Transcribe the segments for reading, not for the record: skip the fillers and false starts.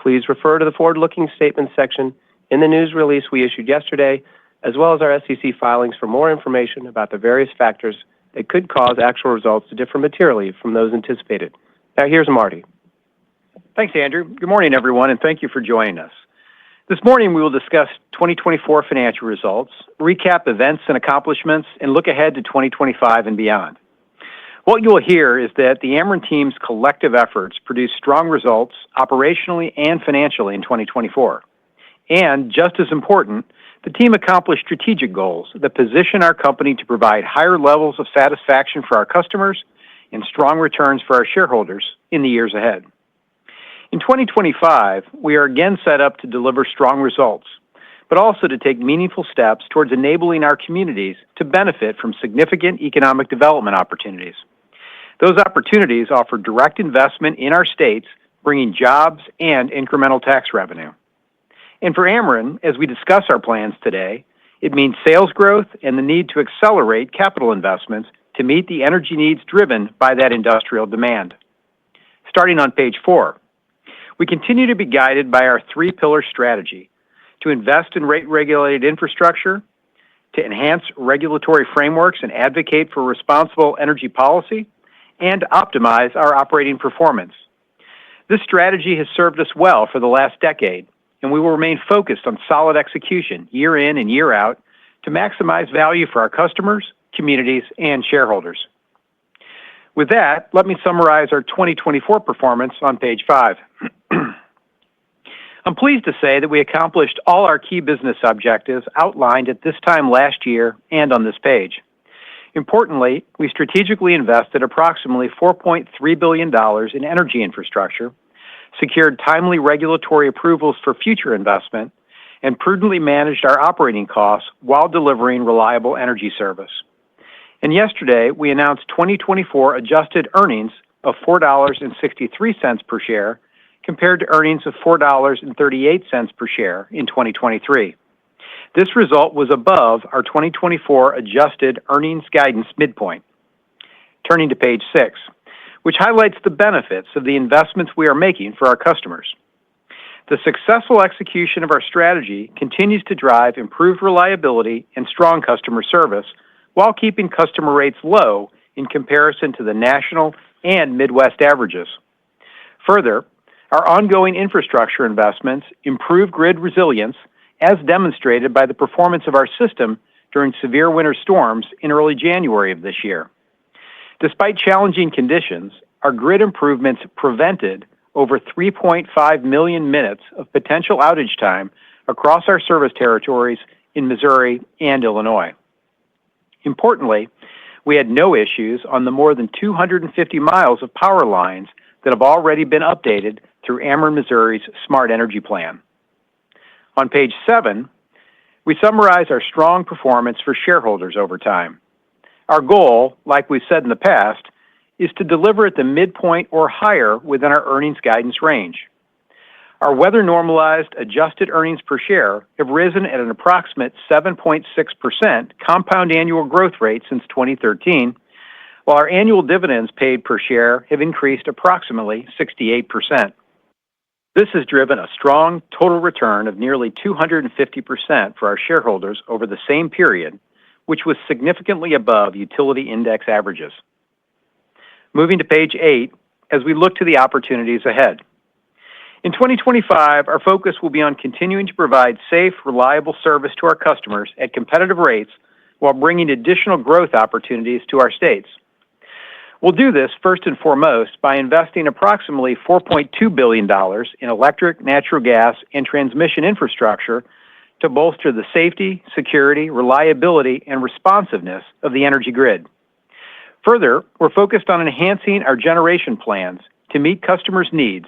Please refer to the forward-looking statements section in the news release we issued yesterday, as well as our SEC filings for more information about the various factors that could cause actual results to differ materially from those anticipated. Now, here's Marty. Thanks, Andrew. Good morning, everyone, and thank you for joining us. This morning, we will discuss 2024 financial results, recap events and accomplishments, and look ahead to 2025 and beyond. What you will hear is that the Ameren team's collective efforts produced strong results operationally and financially in 2024. And just as important, the team accomplished strategic goals that position our company to provide higher levels of satisfaction for our customers and strong returns for our shareholders in the years ahead. In 2025, we are again set up to deliver strong results, but also to take meaningful steps towards enabling our communities to benefit from significant economic development opportunities. Those opportunities offer direct investment in our states, bringing jobs and incremental tax revenue. And for Ameren, as we discuss our plans today, it means sales growth and the need to accelerate capital investments to meet the energy needs driven by that industrial demand. Starting on page 4, we continue to be guided by our three-pillar strategy to invest in rate-regulated infrastructure, to enhance regulatory frameworks and advocate for responsible energy policy, and optimize our operating performance. This strategy has served us well for the last decade, and we will remain focused on solid execution year in and year out to maximize value for our customers, communities, and shareholders. With that, let me summarize our 2024 performance on page 5. I'm pleased to say that we accomplished all our key business objectives outlined at this time last year and on this page. Importantly, we strategically invested approximately $4.3 billion in energy infrastructure, secured timely regulatory approvals for future investment, and prudently managed our operating costs while delivering reliable energy service. And yesterday, we announced 2024 adjusted earnings of $4.63 per share compared to earnings of $4.38 per share in 2023. This result was above our 2024 adjusted earnings guidance midpoint. Turning to page 6, which highlights the benefits of the investments we are making for our customers. The successful execution of our strategy continues to drive improved reliability and strong customer service while keeping customer rates low in comparison to the national and Midwest averages. Further, our ongoing infrastructure investments improve grid resilience, as demonstrated by the performance of our system during severe winter storms in early January of this year. Despite challenging conditions, our grid improvements prevented over 3.5 million minutes of potential outage time across our service territories in Missouri and Illinois. Importantly, we had no issues on the more than 250 miles of power lines that have already been updated through Ameren Missouri's Smart Energy Plan. On page 7, we summarize our strong performance for shareholders over time. Our goal, like we've said in the past, is to deliver at the midpoint or higher within our earnings guidance range. Our weather-normalized adjusted earnings per share have risen at an approximate 7.6% compound annual growth rate since 2013, while our annual dividends paid per share have increased approximately 68%. This has driven a strong total return of nearly 250% for our shareholders over the same period, which was significantly above utility index averages. Moving to page 8, as we look to the opportunities ahead. In 2025, our focus will be on continuing to provide safe, reliable service to our customers at competitive rates while bringing additional growth opportunities to our states. We'll do this first and foremost by investing approximately $4.2 billion in electric, natural gas, and transmission infrastructure to bolster the safety, security, reliability, and responsiveness of the energy grid. Further, we're focused on enhancing our generation plans to meet customers' needs,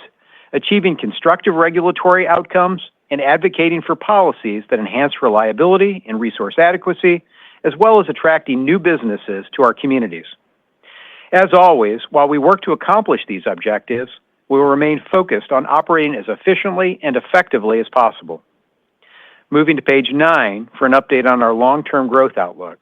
achieving constructive regulatory outcomes, and advocating for policies that enhance reliability and resource adequacy, as well as attracting new businesses to our communities. As always, while we work to accomplish these objectives, we will remain focused on operating as efficiently and effectively as possible. Moving to page 9 for an update on our long-term growth outlook.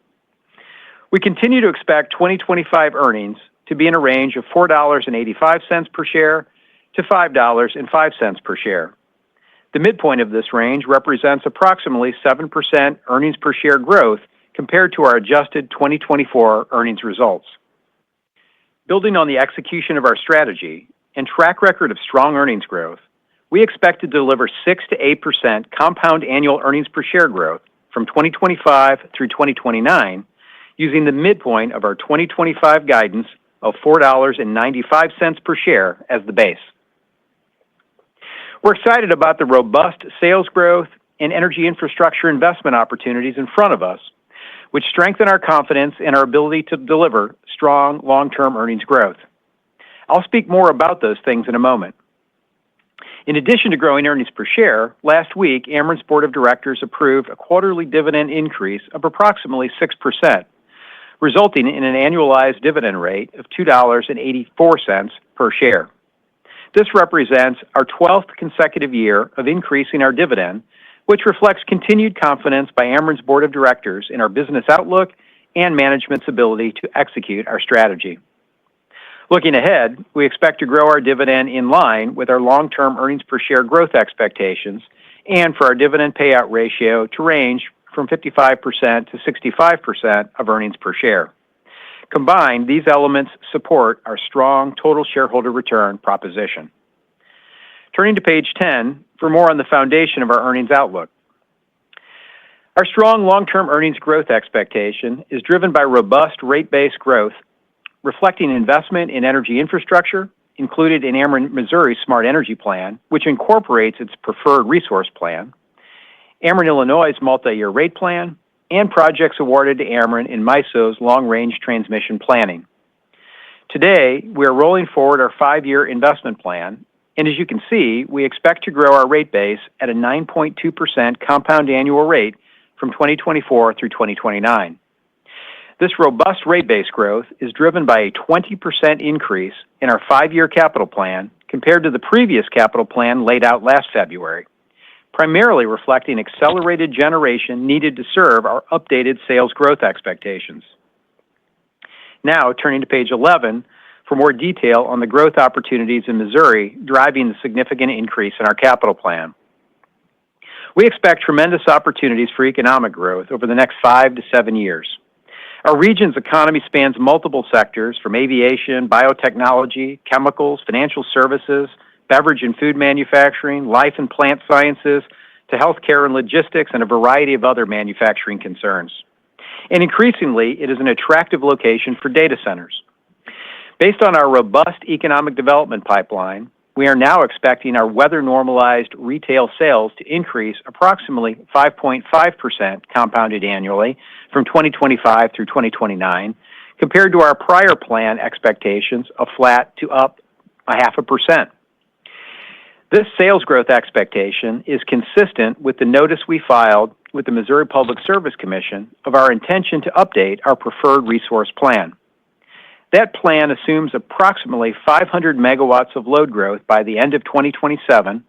We continue to expect 2025 earnings to be in a range of $4.85 per share to $5.05 per share, The midpoint of this range represents approximately 7% earnings per share growth compared to our adjusted 2024 earnings results. Building on the execution of our strategy and track record of strong earnings growth, we expect to deliver 6 to 8% compound annual earnings per share growth from 2025 through 2029, using the midpoint of our 2025 guidance of $4.95 per share as the base. We're excited about the robust sales growth and energy infrastructure investment opportunities in front of us, which strengthen our confidence in our ability to deliver strong long-term earnings growth. I'll speak more about those things in a moment. In addition to growing earnings per share, last week, Ameren's Board of Directors approved a quarterly dividend increase of approximately 6%, resulting in an annualized dividend rate of $2.84 per share. This represents our 12th consecutive year of increasing our dividend, which reflects continued confidence by Ameren's Board of Directors in our business outlook and management's ability to execute our strategy. Looking ahead, we expect to grow our dividend in line with our long-term earnings per share growth expectations and for our dividend payout ratio to range from 55% to 65% of earnings per share. Combined, these elements support our strong total shareholder return proposition. Turning to page 10 for more on the foundation of our earnings outlook. Our strong long-term earnings growth expectation is driven by robust rate-based growth, reflecting investment in energy infrastructure, included in Ameren Missouri's Smart Energy Plan, which incorporates its preferred resource plan, Ameren Illinois' multi-year rate plan, and projects awarded to Ameren in MISO's long-range transmission planning. Today, we are rolling forward our 5-year investment plan, and as you can see, we expect to grow our rate base at a 9.2% compound annual rate from 2024 through 2029. This robust rate base growth is driven by a 20% increase in our 5-year capital plan compared to the previous capital plan laid out last February, primarily reflecting accelerated generation needed to serve our updated sales growth expectations. Now, turning to page 11 for more detail on the growth opportunities in Missouri driving the significant increase in our capital plan. We expect tremendous opportunities for economic growth over the next 5 to 7 years. Our region's economy spans multiple sectors from aviation, biotechnology, chemicals, financial services, beverage and food manufacturing, life and plant sciences, to healthcare and logistics, and a variety of other manufacturing concerns. And increasingly, it is an attractive location for data centers. Based on our robust economic development pipeline, we are now expecting our weather-normalized retail sales to increase approximately 5.5% compounded annually from 2025 through 2029, compared to our prior plan expectations of flat to up 0.5%. This sales growth expectation is consistent with the notice we filed with the Missouri Public Service Commission of our intention to update our preferred resource plan. That plan assumes approximately 500 megawatts of load growth by the end of 2027,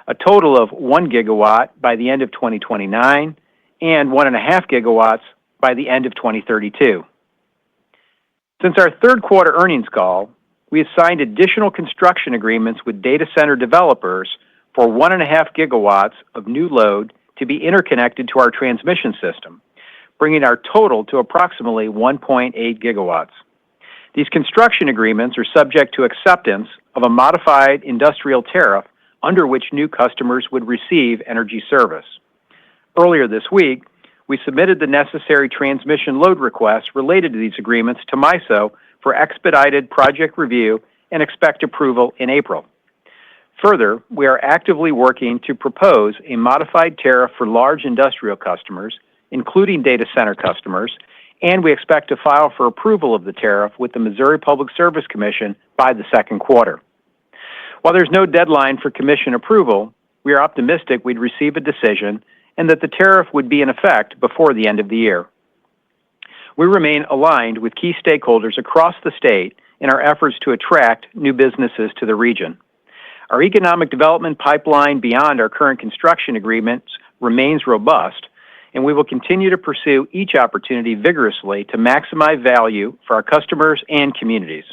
a total of 1 gigawatt by the end of 2029, and 1.5 gigawatts by the end of 2032. Since our third quarter earnings call, we have signed additional construction agreements with data center developers for 1.5 gigawatts of new load to be interconnected to our transmission system, bringing our total to approximately 1.8 gigawatts. These construction agreements are subject to acceptance of a modified industrial tariff under which new customers would receive energy service. Earlier this week, we submitted the necessary transmission load requests related to these agreements to MISO for expedited project review and expect approval in April. Further, we are actively working to propose a modified tariff for large industrial customers, including data center customers, and we expect to file for approval of the tariff with the Missouri Public Service Commission by the second quarter. While there's no deadline for commission approval, we are optimistic we'd receive a decision and that the tariff would be in effect before the end of the year. We remain aligned with key stakeholders across the state in our efforts to attract new businesses to the region. Our economic development pipeline beyond our current construction agreements remains robust, and we will continue to pursue each opportunity vigorously to maximize value for our customers and communities.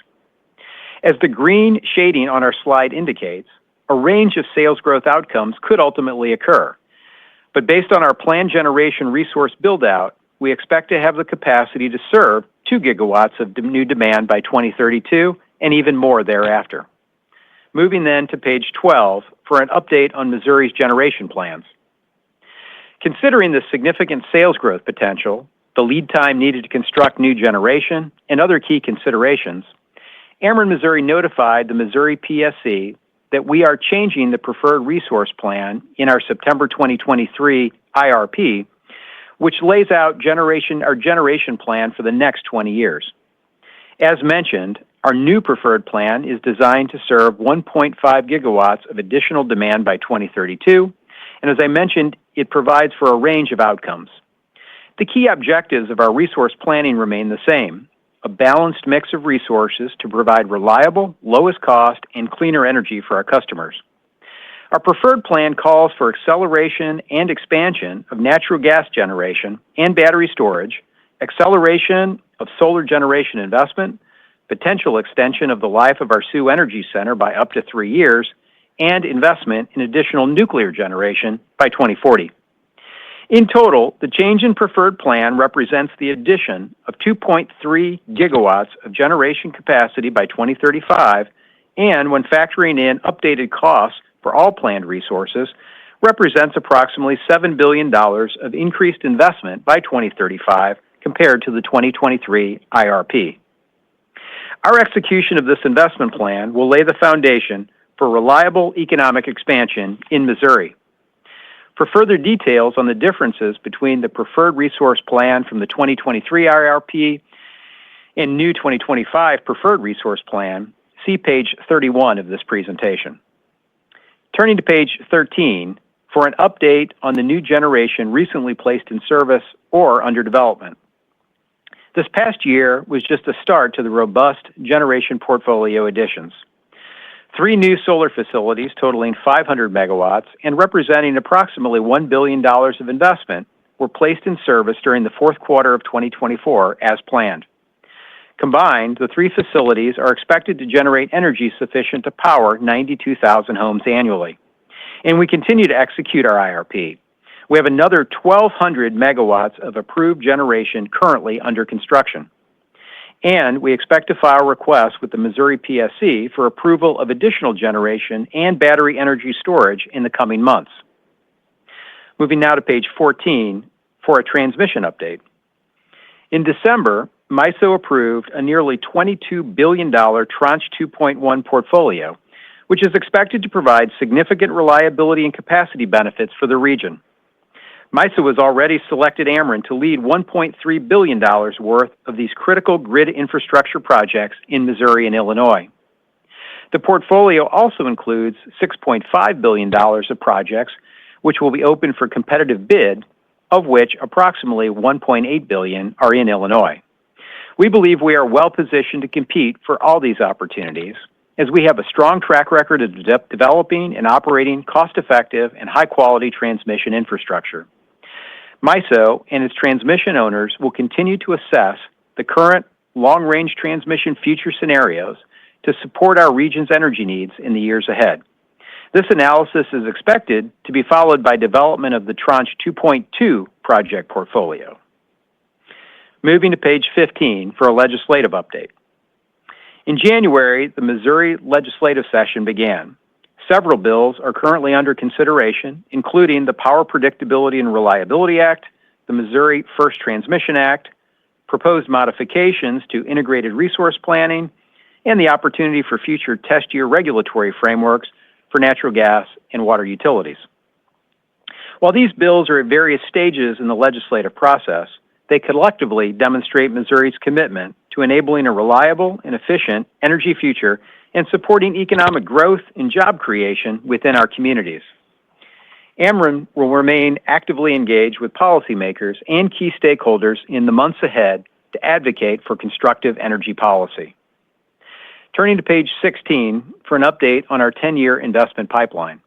As the green shading on our slide indicates, a range of sales growth outcomes could ultimately occur. But based on our planned generation resource build-out, we expect to have the capacity to serve 2 gigawatts of new demand by 2032 and even more thereafter. Moving then to page 12 for an update on Missouri's generation plans. Considering the significant sales growth potential, the lead time needed to construct new generation, and other key considerations, Ameren Missouri notified the Missouri PSC that we are changing the preferred resource plan in our September 2023 IRP, which lays out our generation plan for the next 20 years. As mentioned, our new preferred plan is designed to serve 1.5 gigawatts of additional demand by 2032, and as I mentioned, it provides for a range of outcomes. The key objectives of our resource planning remain the same: a balanced mix of resources to provide reliable, lowest cost, and cleaner energy for our customers. Our preferred plan calls for acceleration and expansion of natural gas generation and battery storage, acceleration of solar generation investment, potential extension of the life of our Sioux Energy Center by up to 3 years, and investment in additional nuclear generation by 2040. In total, the change in preferred plan represents the addition of 2.3 gigawatts of generation capacity by 2035, and when factoring in updated costs for all planned resources, represents approximately $7 billion of increased investment by 2035 compared to the 2023 IRP. Our execution of this investment plan will lay the foundation for reliable economic expansion in Missouri. For further details on the differences between the preferred resource plan from the 2023 IRP and new 2025 preferred resource plan, see page 31 of this presentation. Turning to page 13 for an update on the new generation recently placed in service or under development. This past year was just a start to the robust generation portfolio additions. 3 new solar facilities totaling 500 megawatts and representing approximately $1 billion of investment were placed in service during the fourth quarter of 2024 as planned. Combined, the 3 facilities are expected to generate energy sufficient to power 92,000 homes annually. And we continue to execute our IRP. We have another 1,200 megawatts of approved generation currently under construction. And we expect to file requests with the Missouri PSC for approval of additional generation and battery energy storage in the coming months. Moving now to page 14 for a transmission update. In December, MISO approved a nearly $22 billion Tranche 2.1 portfolio, which is expected to provide significant reliability and capacity benefits for the region. MISO has already selected Ameren to lead $1.3 billion worth of these critical grid infrastructure projects in Missouri and Illinois. The portfolio also includes $6.5 billion of projects which will be open for competitive bid, of which approximately $1.8 billion are in Illinois. We believe we are well positioned to compete for all these opportunities, as we have a strong track record of developing and operating cost-effective and high-quality transmission infrastructure. MISO and its transmission owners will continue to assess the current long-range transmission future scenarios to support our region's energy needs in the years ahead. This analysis is expected to be followed by development of the Tranche 2.2 project portfolio. Moving to page 15 for a legislative update. In January, the Missouri legislative session began. Several bills are currently under consideration, including the Power Predictability and Reliability Act, the Missouri First Transmission Act, proposed modifications to integrated resource planning, and the opportunity for future test year regulatory frameworks for natural gas and water utilities. While these bills are at various stages in the legislative process, they collectively demonstrate Missouri's commitment to enabling a reliable and efficient energy future and supporting economic growth and job creation within our communities. Ameren will remain actively engaged with policymakers and key stakeholders in the months ahead to advocate for constructive energy policy. Turning to page 16 for an update on our 10-year investment pipeline.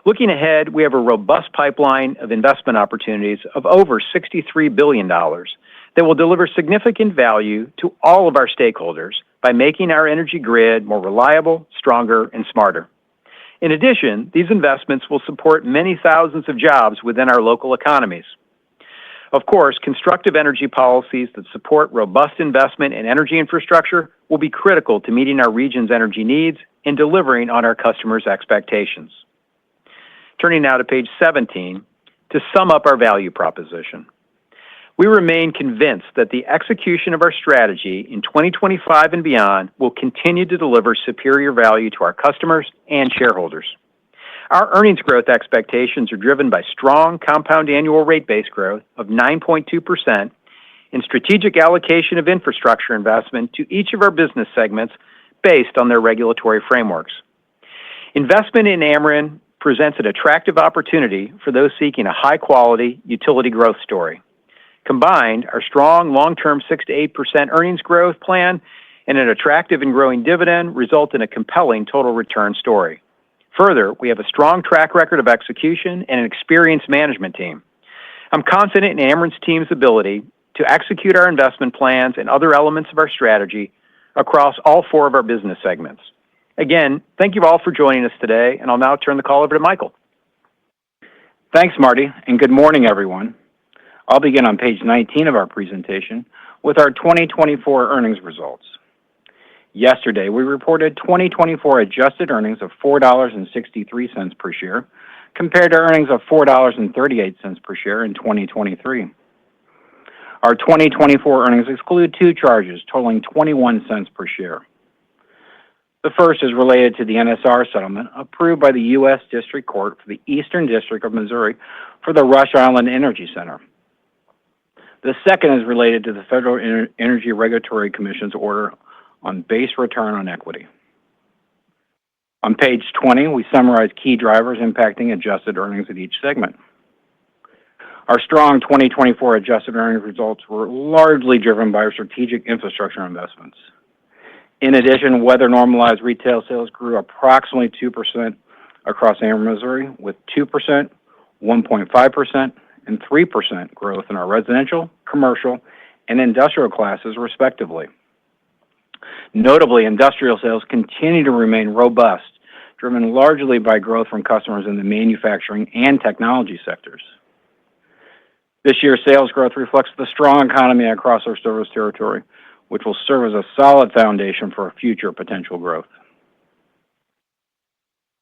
Looking ahead, we have a robust pipeline of investment opportunities of over $63 billion that will deliver significant value to all of our stakeholders by making our energy grid more reliable, stronger, and smarter. In addition, these investments will support many thousands of jobs within our local economies. Of course, constructive energy policies that support robust investment in energy infrastructure will be critical to meeting our region's energy needs and delivering on our customers' expectations. Turning now to page 17, to sum up our value proposition. We remain convinced that the execution of our strategy in 2025 and beyond will continue to deliver superior value to our customers and shareholders. Our earnings growth expectations are driven by strong compound annual rate base growth of 9.2% and strategic allocation of infrastructure investment to each of our business segments based on their regulatory frameworks. Investment in Ameren presents an attractive opportunity for those seeking a high-quality utility growth story. Combined, our strong long-term 6 to 8% earnings growth plan and an attractive and growing dividend result in a compelling total return story. Further, we have a strong track record of execution and an experienced management team. I'm confident in Ameren's team's ability to execute our investment plans and other elements of our strategy across all 4 of our business segments. Again, thank you all for joining us today, and I'll now turn the call over to Michael. Thanks, Marty, and good morning, everyone. I'll begin on page 19 of our presentation with our 2024 earnings results. Yesterday, we reported 2024 adjusted earnings of $4.63 per share, compared to earnings of $4.38 per share in 2023. Our 2024 earnings exclude 2 charges totaling 21 cents per share. The first is related to the NSR settlement approved by the U.S. District Court for the Eastern District of Missouri for the Rush Island Energy Center. The second is related to the Federal Energy Regulatory Commission's order on base return on equity. On page 20, we summarize key drivers impacting adjusted earnings at each segment. Our strong 2024 adjusted earnings results were largely driven by our strategic infrastructure investments. In addition, weather-normalized retail sales grew approximately 2% across Ameren, Missouri, with 2%, 1.5%, and 3% growth in our residential, commercial, and industrial classes, respectively. Notably, industrial sales continue to remain robust, driven largely by growth from customers in the manufacturing and technology sectors. This year's sales growth reflects the strong economy across our service territory, which will serve as a solid foundation for future potential growth.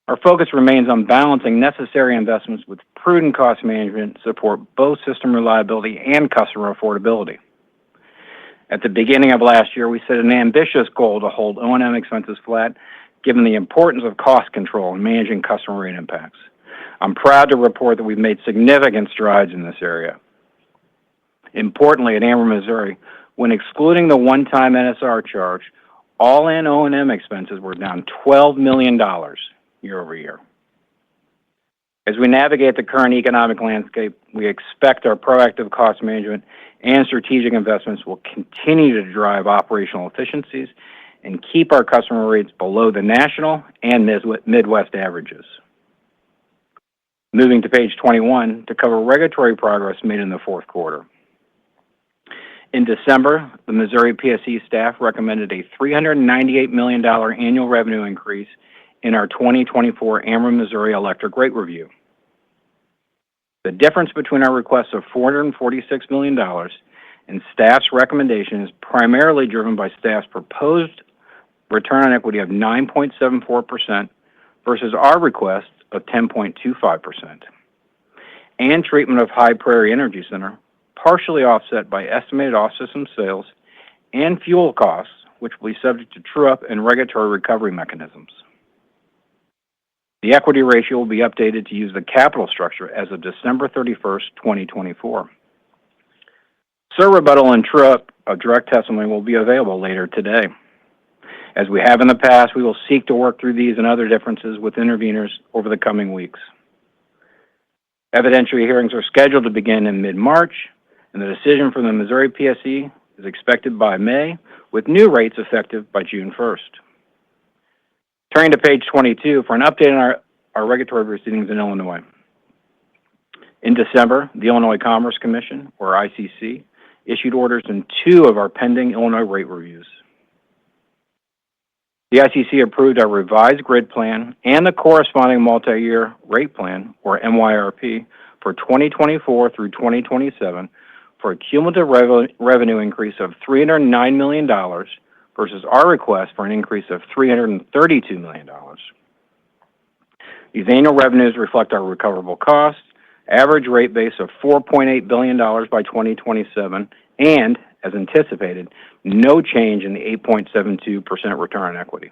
Our focus remains on balancing necessary investments with prudent cost management to support both system reliability and customer affordability. At the beginning of last year, we set an ambitious goal to hold O&M expenses flat, given the importance of cost control in managing customer rate impacts. I'm proud to report that we've made significant strides in this area. Importantly, at Ameren, Missouri, when excluding the one-time NSR charge, all-in O&M expenses were down $12 million year over year. As we navigate the current economic landscape, we expect our proactive cost management and strategic investments will continue to drive operational efficiencies and keep our customer rates below the national and Midwest averages. Moving to page 21 to cover regulatory progress made in the fourth quarter. In December, the Missouri PSC staff recommended a $398 million annual revenue increase in our 2024 Ameren, Missouri electric rate review. The difference between our requests of $446 million and staff's recommendation is primarily driven by staff's proposed return on equity of 9.74% versus our request of 10.25%, and treatment of High Prairie Energy Center, partially offset by estimated off-system sales and fuel costs, which will be subject to true-up and regulatory recovery mechanisms. The equity ratio will be updated to use the capital structure as of December 31st, 2024. Rebuttal and true-up of direct testimony will be available later today. As we have in the past, we will seek to work through these and other differences with interveners over the coming weeks. Evidentiary hearings are scheduled to begin in mid-March, and the decision from the Missouri PSC is expected by May, with new rates effective by June 1st. Turning to page 22 for an update on our regulatory proceedings in Illinois. In December, the Illinois Commerce Commission, or ICC, issued orders in 2 of our pending Illinois rate reviews. The ICC approved our revised grid plan and the corresponding multi-year rate plan, or MYRP, for 2024 through 2027 for a cumulative revenue increase of $309 million versus our request for an increase of $332 million. These annual revenues reflect our recoverable costs, average rate base of $4.8 billion by 2027, and, as anticipated, no change in the 8.72% return on equity.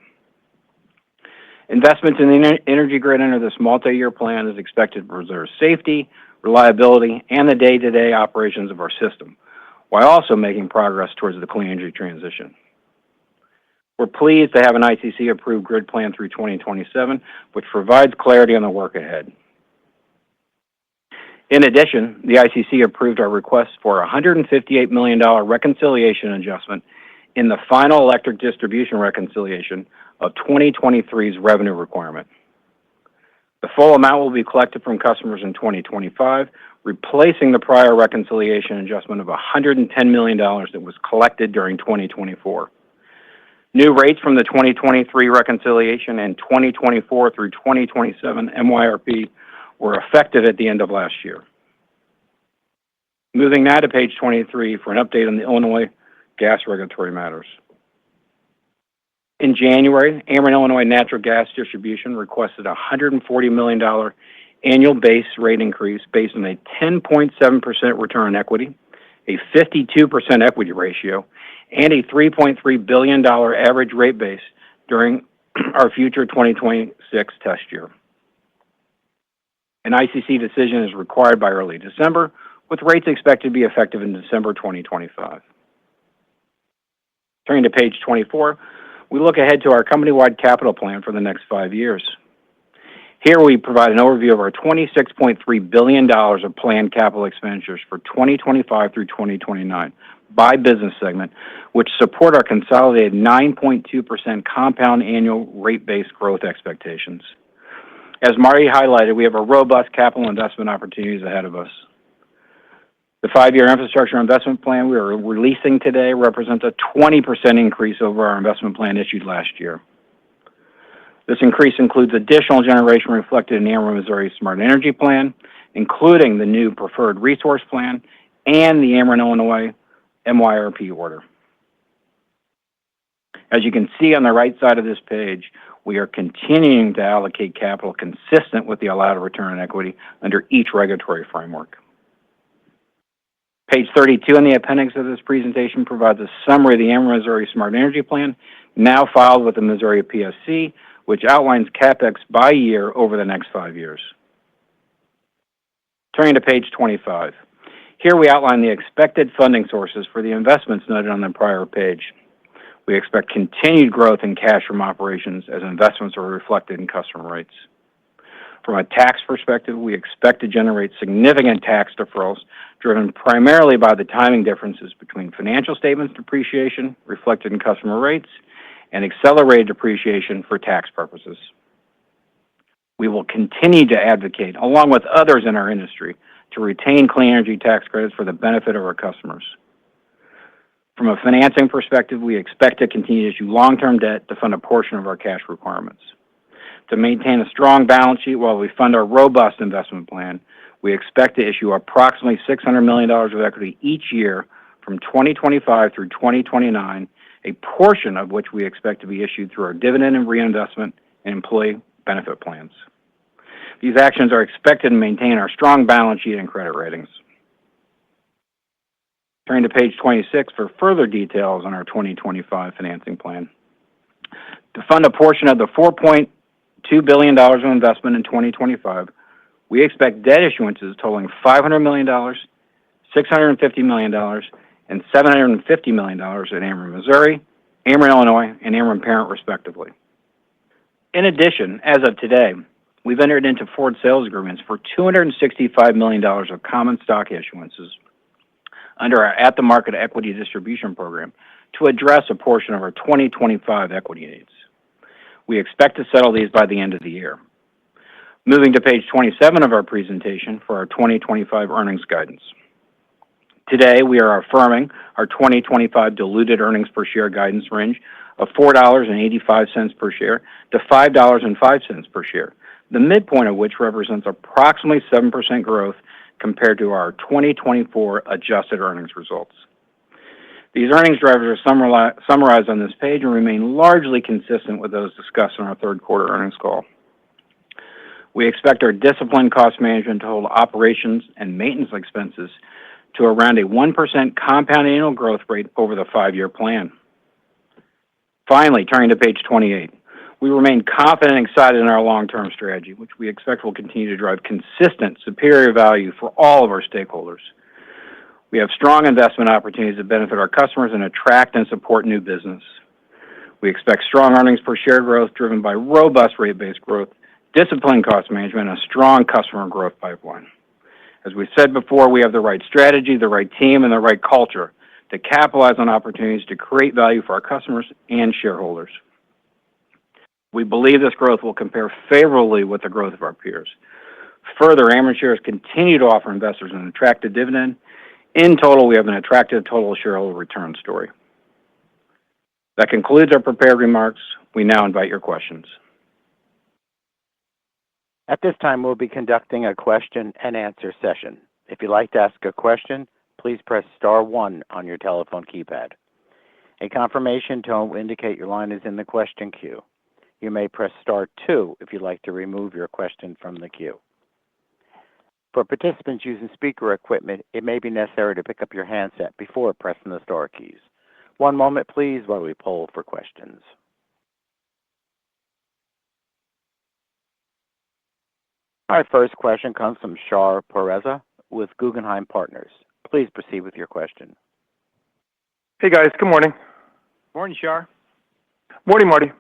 Investments in the energy grid under this multi-year plan is expected to preserve safety, reliability, and the day-to-day operations of our system, while also making progress towards the clean energy transition. We're pleased to have an ICC-approved grid plan through 2027, which provides clarity on the work ahead. In addition, the ICC approved our request for a $158 million reconciliation adjustment in the final electric distribution reconciliation of 2023's revenue requirement. The full amount will be collected from customers in 2025, replacing the prior reconciliation adjustment of $110 million that was collected during 2024. New rates from the 2023 reconciliation and 2024 through 2027 MYRP were effective at the end of last year. Moving now to page 23 for an update on the Illinois gas regulatory matters. In January, Ameren Illinois Natural Gas Distribution requested a $140 million annual base rate increase based on a 10.7% return on equity, a 52% equity ratio, and a $3.3 billion average rate base during our future 2026 test year. An ICC decision is required by early December, with rates expected to be effective in December 2025. Turning to page 24, we look ahead to our company-wide capital plan for the next 5 years. Here we provide an overview of our $26.3 billion of planned capital expenditures for 2025 through 2029 by business segment, which support our consolidated 9.2% compound annual rate-based growth expectations. As Marty highlighted, we have a robust capital investment opportunities ahead of us. The 5-year infrastructure investment plan we are releasing today represents a 20% increase over our investment plan issued last year. This increase includes additional generation reflected in the Ameren Missouri Smart Energy Plan, including the new Preferred Resource Plan and the Ameren Illinois MYRP order. As you can see on the right side of this page, we are continuing to allocate capital consistent with the allowed return on equity under each regulatory framework. Page 32 in the appendix of this presentation provides a summary of the Ameren Missouri Smart Energy Plan, now filed with the Missouri PSC, which outlines CapEx by year over the next 5 years. Turning to page 25. Here we outline the expected funding sources for the investments noted on the prior page. We expect continued growth in cash from operations as investments are reflected in customer rates. From a tax perspective, we expect to generate significant tax deferrals driven primarily by the timing differences between financial statements depreciation reflected in customer rates and accelerated depreciation for tax purposes. We will continue to advocate, along with others in our industry, to retain clean energy tax credits for the benefit of our customers. From a financing perspective, we expect to continue to issue long-term debt to fund a portion of our cash requirements. To maintain a strong balance sheet while we fund our robust investment plan, we expect to issue approximately $600 million of equity each year from 2025 through 2029, a portion of which we expect to be issued through our dividend and reinvestment and employee benefit plans. These actions are expected to maintain our strong balance sheet and credit ratings. Turning to page 26 for further details on our 2025 financing plan. To fund a portion of the $4.2 billion of investment in 2025, we expect debt issuances totaling $500 million, $650 million, and $750 million at Ameren Missouri, Ameren Illinois, and Ameren Parent, respectively. In addition, as of today, we've entered into forward sales agreements for $265 million of common stock issuances under our at-the-market equity distribution program to address a portion of our 2025 equity needs. We expect to settle these by the end of the year. Moving to page 27 of our presentation for our 2025 earnings guidance. Today, we are affirming our 2025 diluted earnings per share guidance range of $4.85 per share to $5.05 per share, the midpoint of which represents approximately 7% growth compared to our 2024 adjusted earnings results. These earnings drivers are summarized on this page and remain largely consistent with those discussed in our third quarter earnings call. We expect our disciplined cost management to hold operations and maintenance expenses to around a 1% compound annual growth rate over the 5-year plan. Finally, turning to page 28, we remain confident and excited in our long-term strategy, which we expect will continue to drive consistent, superior value for all of our stakeholders. We have strong investment opportunities that benefit our customers and attract and support new business. We expect strong earnings per share growth driven by robust rate-based growth, disciplined cost management, and a strong customer growth pipeline. As we said before, we have the right strategy, the right team, and the right culture to capitalize on opportunities to create value for our customers and shareholders. We believe this growth will compare favorably with the growth of our peers. Further, Ameren shares continue to offer investors an attractive dividend. In total, we have an attractive total shareholder return story. That concludes our prepared remarks. We now invite your questions. At this time, we'll be conducting a question-and-answer session. If you'd like to ask a question, please press star 1 on your telephone keypad. A confirmation tone will indicate your line is in the question queue. You may press star 2 if you'd like to remove your question from the queue. For participants using speaker equipment, it may be necessary to pick up your handset before pressing the star keys. One moment, please, while we poll for questions. Our first question comes from Shar Pourreza with Guggenheim Partners. Please proceed with your question. Hey, guys. Good morning. Morning, Shar. Morning, Marty.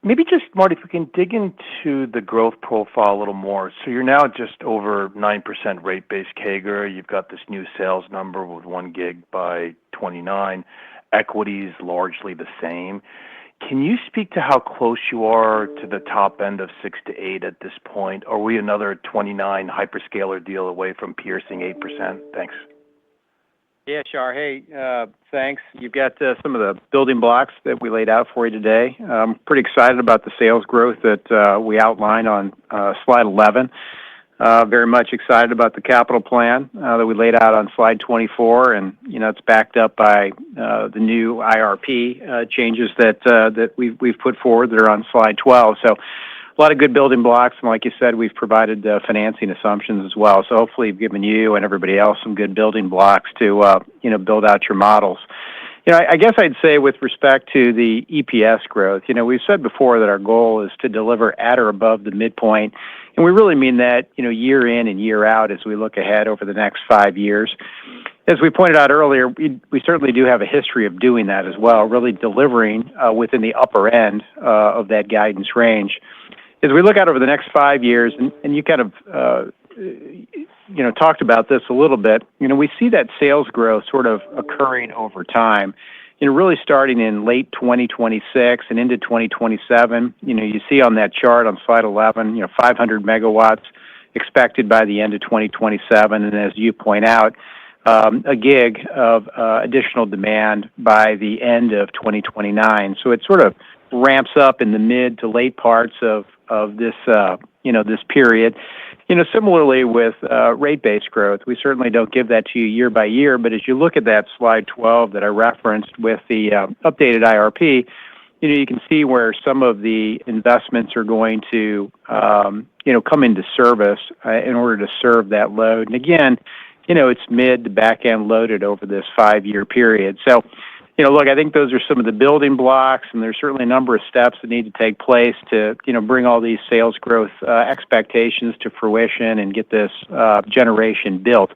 Maybe just, Marty, if we can dig into the growth profile a little more. So you're now just over 9% rate-based CAGR. You've got this new sales number with 1 gig by 29. Equity is largely the same. Can you speak to how close you are to the top end of 6 to 8 at this point? Are we another 29 hyperscaler deal away from piercing 8%? Thanks. Yeah, Shar. Hey, thanks. You've got some of the building blocks that we laid out for you today. I'm pretty excited about the sales growth that we outlined on slide 11. Very much excited about the capital plan that we laid out on slide 24, and it's backed up by the new IRP changes that we've put forward that are on slide 12. So a lot of good building blocks, and like you said, we've provided financing assumptions as well. So hopefully, we've given you and everybody else some good building blocks to build out your models. I guess I'd say with respect to the EPS growth, we've said before that our goal is to deliver at or above the midpoint, and we really mean that, year in and year out as we look ahead over the next 5 years. As we pointed out earlier, we certainly do have a history of doing that as well, really delivering within the upper end of that guidance range. As we look out over the next 5 years, and you kind of talked about this a little bit, we see that sales growth sort of occurring over time, really starting in late 2026 and into 2027. You see on that chart on slide 11, 500 megawatts expected by the end of 2027, and as you point out, a gig of additional demand by the end of 2029. So it sort of ramps up in the mid to late parts of this this period. Similarly with rate-based growth, we certainly don't give that to you year by year, but as you look at that slide 12 that I referenced with the updated IRP, you can see where some of the investments are going to come into service in order to serve that load. And again, it's mid to back end loaded over this 5-year period. So look, I think those are some of the building blocks, and there's certainly a number of steps that need to take place to, bring all these sales growth expectations to fruition and get this generation built.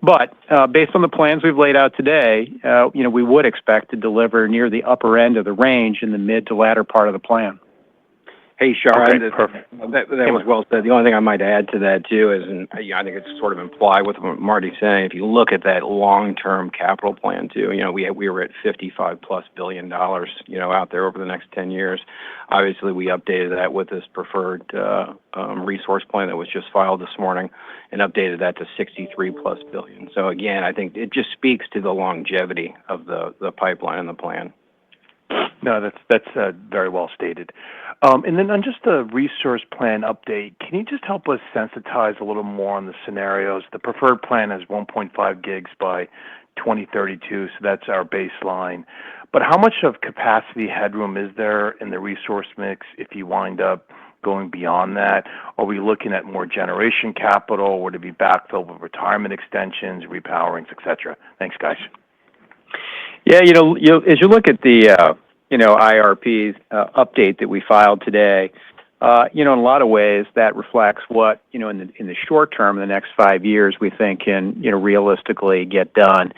But based on the plans we've laid out today, we would expect to deliver near the upper end of the range in the mid to latter part of the plan. Hey, Shar, Okay, perfect. That was well said. The only thing I might add to that, too, is, and I think it's sort of implied with what Marty's saying, if you look at that long-term capital plan, too, we were at $55+ billion, out there over the next 10 years. Obviously, we updated that with this preferred resource plan that was just filed this morning and updated that to $63+ billion. So, again, I think it just speaks to the longevity of the pipeline and the plan. No, that's very well stated. And then on just the resource plan update, can you just help us sensitize a little more on the scenarios? The preferred plan is 1.5 gigs by 2032, so that's our baseline. But how much of capacity headroom is there in the resource mix if you wind up going beyond that? Are we looking at more generation capital? Would it be backfilled with retirement extensions, repowerings, et cetera? Thanks, guys. Yeah, as you look at the IRP update that we filed today, in a lot of ways that reflects what in the short term, in the next 5 years, we think can realistically get done.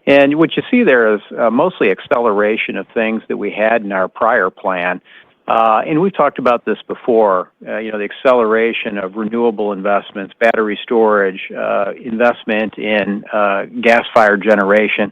And what you see there is mostly acceleration of things that we had in our prior plan. And we've talked about this before, the acceleration of renewable investments, battery storage, investment in gas-fired generation.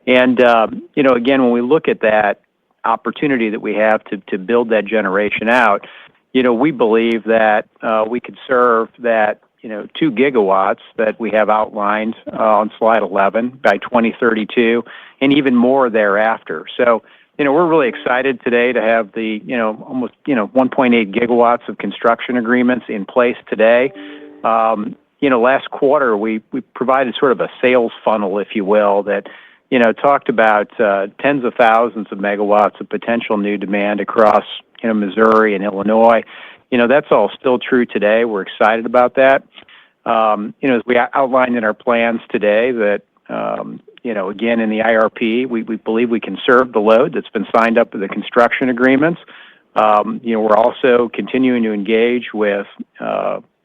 And, again, when we look at that opportunity that we have to build that generation out, we believe that we could serve that 2 gigawatts that we have outlined on slide 11 by 2032 and even more thereafter. So, we're really excited today to have the, almost, 1.8 gigawatts of construction agreements in place today. Last quarter, we provided sort of a sales funnel, if you will, that, talked about tens of thousands of megawatts of potential new demand across, Missouri and Illinois. That's all still true today. We're excited about that. As we outlined in our plans today that, again, in the IRP, we believe we can serve the load that's been signed up with the construction agreements. We're also continuing to engage with,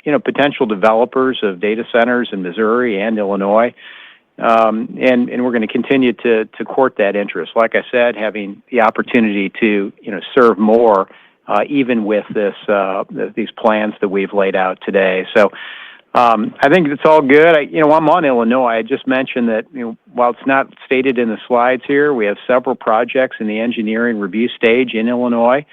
potential developers of data centers in Missouri and Illinois. And we're going to continue to court that interest. Like I said, having the opportunity to, serve more, even with these plans that we've laid out today. So, I think it's all good. I'm on Illinois. I just mentioned that, while it's not stated in the slides here, we have several projects in the engineering review stage in Illinois.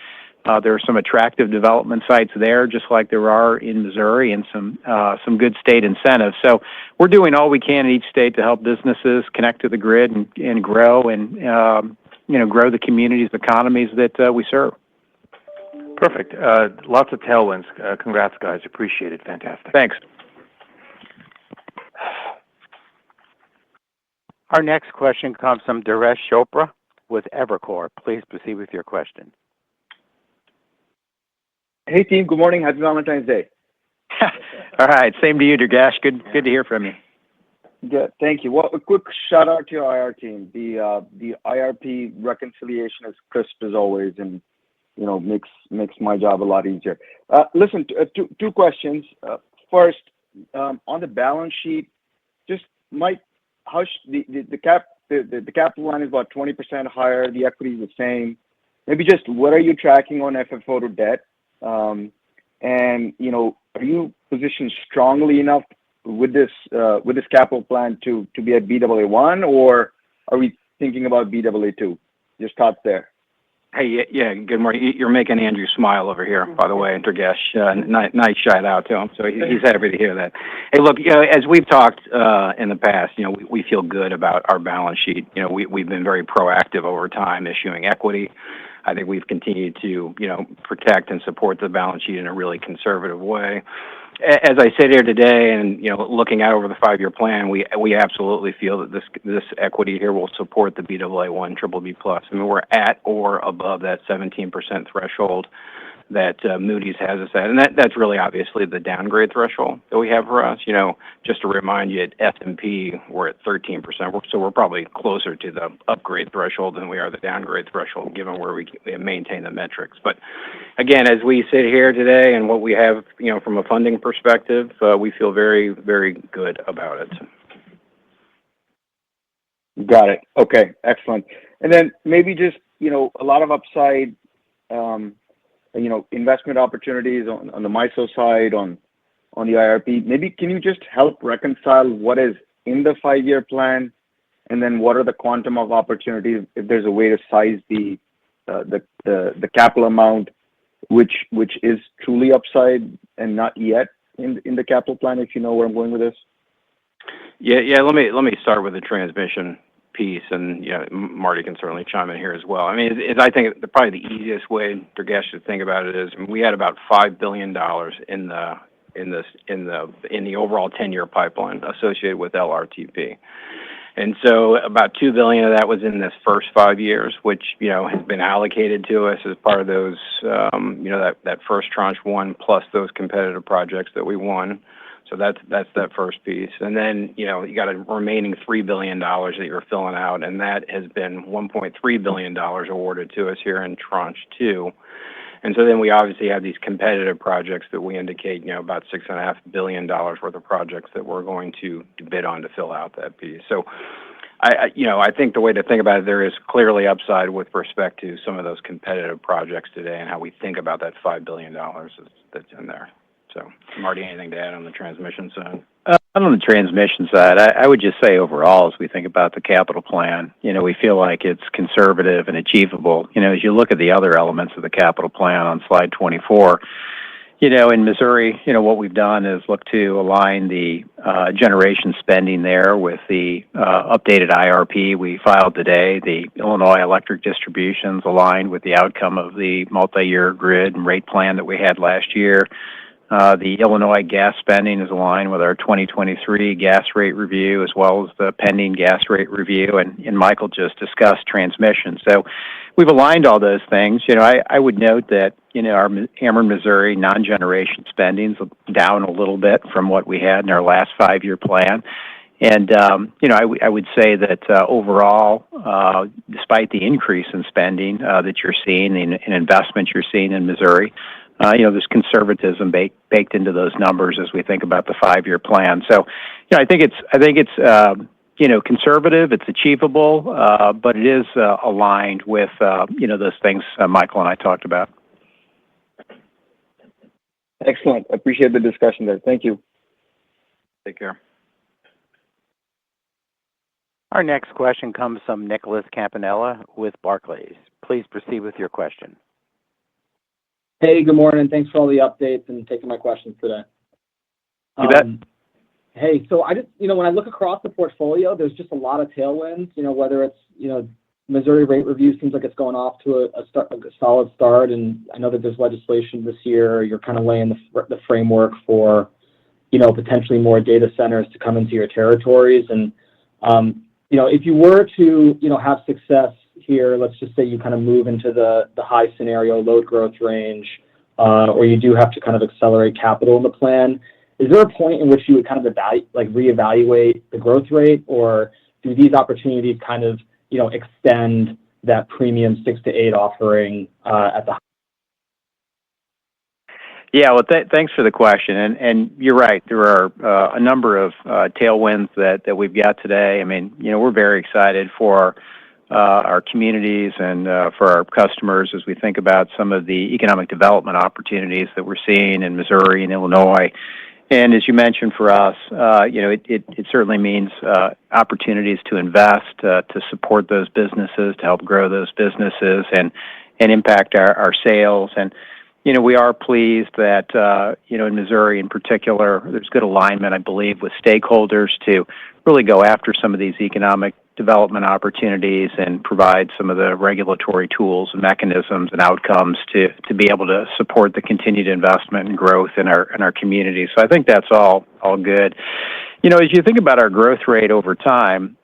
There are some attractive development sites there, just like there are in Missouri, and some good state incentives. So we're doing all we can in each state to help businesses connect to the grid and grow and grow the communities, economies that we serve. Perfect. Lots of tailwinds. Congrats, guys. Appreciate it. Fantastic. Thanks. Our next question comes from Durgesh Chopra with Evercore. Please proceed with your question. Hey, team. Good morning. Happy Valentine's Day. All right. Same to you, Durgesh. Good to hear from you. Yeah, thank you. Well, a quick shout out to your IR team. The IRP reconciliation is crisp as always, and makes my job a lot easier. Listen, two questions. First, on the balance sheet, just Mike, the capital line is about 20% higher. The equity is the same. Maybe just what are you tracking on FFO to debt? And are you positioned strongly enough with this capital plan to be at Baa1, or are we thinking about Baa2? Just thoughts there. Hey, yeah. Good morning. You're making Andrew smile over here, by the way, Durgesh. Nice shout out to him. So he's happy to hear that. Hey, look, as we've talked in the past, we feel good about our balance sheet. We've been very proactive over time issuing equity. I think we've continued to, protect and support the balance sheet in a really conservative way. As I sit here today and, looking out over the 5-year plan, we absolutely feel that this equity here will support the Baa1 BBB+. I mean, we're at or above that 17% threshold that Moody's has us at. And that's really obviously the downgrade threshold that we have for us. Just to remind you, at S&P, we're at 13%. So we're probably closer to the upgrade threshold than we are the downgrade threshold, given where we maintain the metrics. But again, as we sit here today and what we have, from a funding perspective, we feel very, very good about it. Got it. Okay, excellent. And then maybe just, a lot of upside, investment opportunities on the MISO side, on the IRP. Maybe can you just help reconcile what is in the 5-year plan, and then what are the quantum of opportunities, if there's a way to size the capital amount, which is truly upside and not yet in the capital plan, if you know where I'm going with this? Yeah. Let me start with the transmission piece, and Marty can certainly chime in here as well. I mean, I think probably the easiest way, Durgesh, to think about it is we had about $5 billion in the overall 10-year pipeline associated with LRTP. And so about $2 billion of that was in this first 5 years, which, has been allocated to us as part of those, that first tranche one plus those competitive projects that we won. So that's that first piece. And then, you got a remaining $3 billion that you're filling out, and that has been $1.3 billion awarded to us here in tranche two. And so then we obviously have these competitive projects that we indicate, about $6.5 billion worth of projects that we're going to bid on to fill out that piece. So, I think the way to think about it, there is clearly upside with respect to some of those competitive projects today and how we think about that $5 billion that's in there. So, Marty, anything to add on the transmission side? On the transmission side, I would just say overall, as we think about the capital plan, we feel like it's conservative and achievable. As you look at the other elements of the capital plan on slide 24, in Missouri, what we've done is look to align the generation spending there with the updated IRP we filed today. The Illinois electric distributions aligned with the outcome of the multi-year grid and rate plan that we had last year. The Illinois gas spending is aligned with our 2023 gas rate review, as well as the pending gas rate review, and Michael just discussed transmission. So we've aligned all those things. I would note that, our Ameren, Missouri non-generation spending's down a little bit from what we had in our last 5-year plan. And, I would say that overall, despite the increase in spending that you're seeing and investment you're seeing in Missouri, there's conservatism baked into those numbers as we think about the 5-year plan. So, I think it's conservative, it's achievable, but it is aligned with those things Michael and I talked about. Excellent. Appreciate the discussion there. Thank you. Take care. Our next question comes from Nicholas Campanella with Barclays. Please proceed with your question. Hey, good morning. Thanks for all the updates and taking my questions today. You bet. Hey, so I just, when I look across the portfolio, there's just a lot of tailwinds, whether it's, Missouri rate review seems like it's going off to a solid start. And I know that there's legislation this year. You're kind of laying the framework for, potentially more data centers to come into your territories. And, if you were to, have success here, let's just say you kind of move into the high scenario load growth range, or you do have to kind of accelerate capital in the plan. Is there a point in which you would kind of reevaluate the growth rate, or do these opportunities kind of, extend that premium 6 to 8 offering at the? Yeah, well, thanks for the question. And you're right. There are a number of tailwinds that we've got today. I mean, we're very excited for our communities and for our customers as we think about some of the economic development opportunities that we're seeing in Missouri and Illinois. And as you mentioned, for us, it certainly means opportunities to invest, to support those businesses, to help grow those businesses and impact our sales. And, we are pleased that, in Missouri in particular, there's good alignment, I believe, with stakeholders to really go after some of these economic development opportunities and provide some of the regulatory tools and mechanisms and outcomes to be able to support the continued investment and growth in our community. So I think that's all good. As you think about our growth rate over time,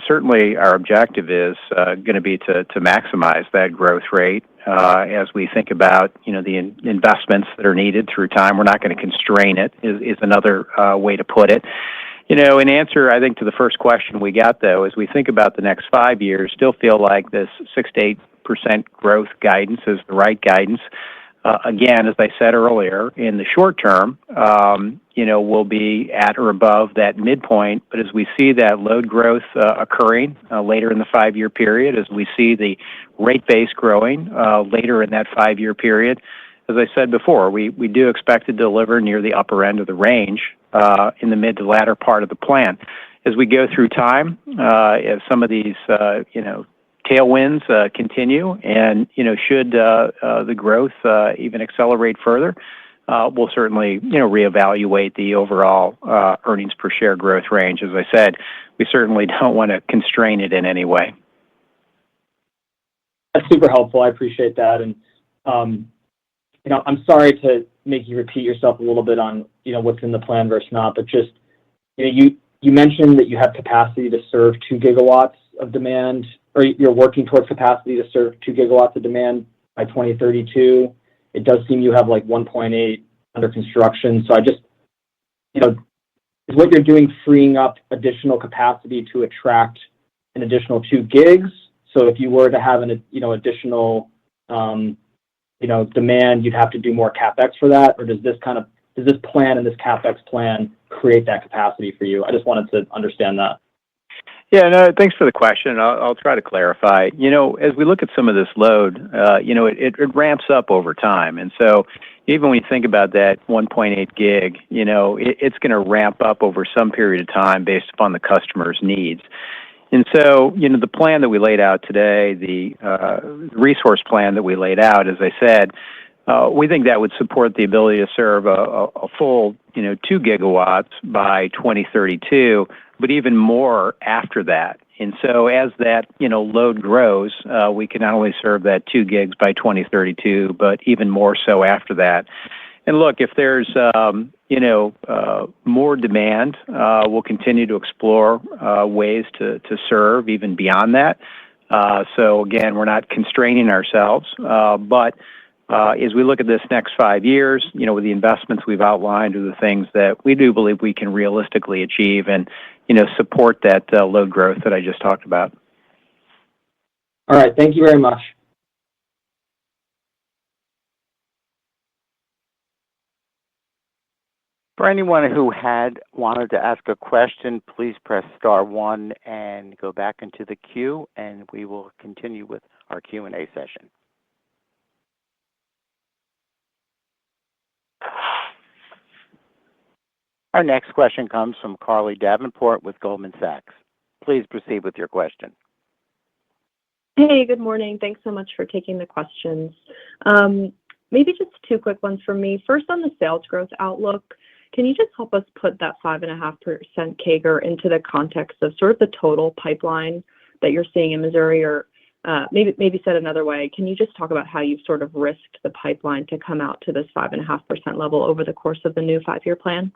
certainly our objective is going to be to maximize that growth rate as we think about, the investments that are needed through time. We're not going to constrain it, is another way to put it. In answer, I think, to the first question we got, though, as we think about the next 5 years, still feel like this 6 to 8% growth guidance is the right guidance. Again, as I said earlier, in the short term, we'll be at or above that midpoint. But as we see that load growth occurring later in the 5-year period, as we see the rate base growing later in that 5-year period, as I said before, we do expect to deliver near the upper end of the range in the mid to latter part of the plan. As we go through time, as some of these, tailwinds continue and, should the growth even accelerate further, we'll certainly, reevaluate the overall earnings per share growth range. As I said, we certainly don't want to constrain it in any way. That's super helpful. I appreciate that. And, I'm sorry to make you repeat yourself a little bit on, what's in the plan versus not, but just, you mentioned that you have capacity to serve 2 gigawatts of demand, or you're working towards capacity to serve 2 gigawatts of demand by 2032. It does seem you have like 1.8 under construction. So I just, is what you're doing freeing up additional capacity to attract an additional 2 gigs? So if you were to have an, additional, demand, you'd have to do more CapEx for that? Or does this plan and this CapEx plan create that capacity for you? I just wanted to understand that. Yeah, no, thanks for the question. I'll try to clarify. As we look at some of this load, it ramps up over time. And so even when you think about that 1.8 gig, it's going to ramp up over some period of time based upon the customer's needs. And so, the plan that we laid out today, the resource plan that we laid out, as I said, we think that would support the ability to serve a full, 2 gigawatts by 2032, but even more after that. And so as that, load grows, we can not only serve that 2 gigs by 2032, but even more so after that. And look, if there's, more demand, we'll continue to explore ways to serve even beyond that. So again, we're not constraining ourselves, but as we look at this next 5 years, with the investments we've outlined are the things that we do believe we can realistically achieve and, support that load growth that I just talked about. All right. Thank you very much. For anyone who had wanted to ask a question, please press star 1 and go back into the queue, and we will continue with our Q&A session. Our next question comes from Carly Davenport with Goldman Sachs. Please proceed with your question. Hey, good morning. Thanks so much for taking the questions. Maybe just 2 quick ones from me. First, on the sales growth outlook, can you just help us put that 5.5% CAGR into the context of sort of the total pipeline that you're seeing in Missouri, or maybe said another way, can you just talk about how you've sort of risked the pipeline to come out to this 5.5% level over the course of the new 5-year plan?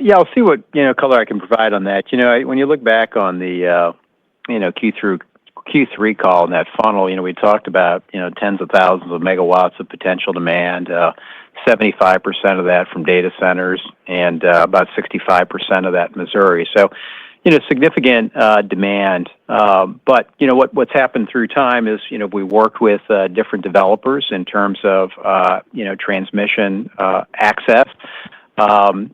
Yeah, I'll see what, color I can provide on that. When you look back on the, Q3 call and that funnel, we talked about, tens of thousands of megawatts of potential demand, 75% of that from data centers and about 65% of that in Missouri. So, significant demand. But, what's happened through time is, we worked with different developers in terms of, transmission access. And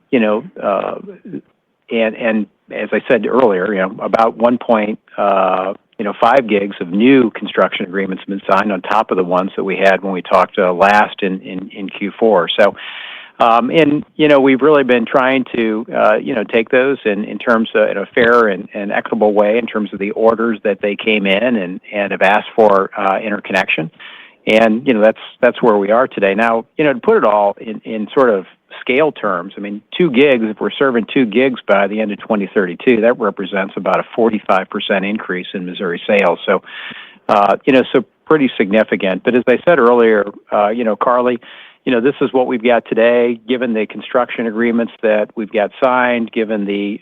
as I said earlier, about 1.5 gigs of new construction agreements have been signed on top of the ones that we had when we talked last in Q4. So, we've really been trying to, take those in terms of in a fair and equitable way in terms of the orders that they came in and have asked for interconnection. And, that's where we are today. Now, to put it all in sort of scale terms, 2 gigs, if we're serving 2 gigs by the end of 2032, that represents about a 45% increase in Missouri sales. So, so pretty significant. But as I said earlier, Carly, this is what we've got today, given the construction agreements that we've got signed, given the,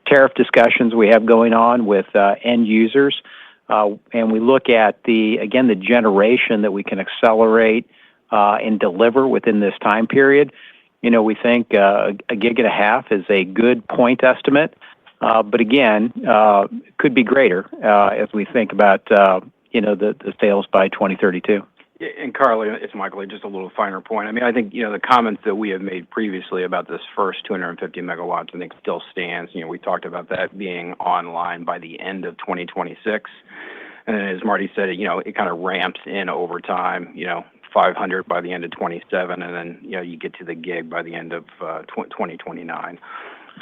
tariff discussions we have going on with end users. And we look at the generation that we can accelerate and deliver within this time period. We think a gig and a half is a good point estimate, but again, could be greater as we think about the sales by 2032. And Carly, it's Michael. Just a little finer point. I think the comments that we have made previously about this first 250 megawatts, I think still stands. We talked about that being online by the end of 2026, and then as Marty said, it kind of ramps in over time. 500 by the end of 27, and then you get to the gig by the end of 2029.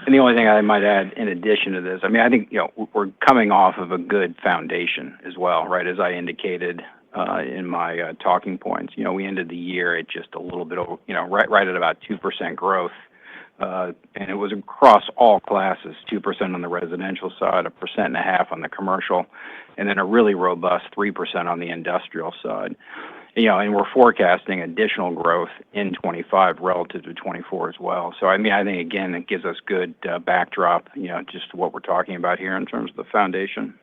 And the only thing I might add in addition to this, I think we're coming off of a good foundation as well, right? As I indicated in my talking points, we ended the year at just a little bit over, right at about 2% growth and it was across all classes, 2% on the residential side, 1.5% on the commercial, and then a really robust 3% on the industrial side. And we're forecasting additional growth in 25 relative to 24 as well. So, I think, again, it gives us good backdrop, just what we're talking about here in terms of the foundation.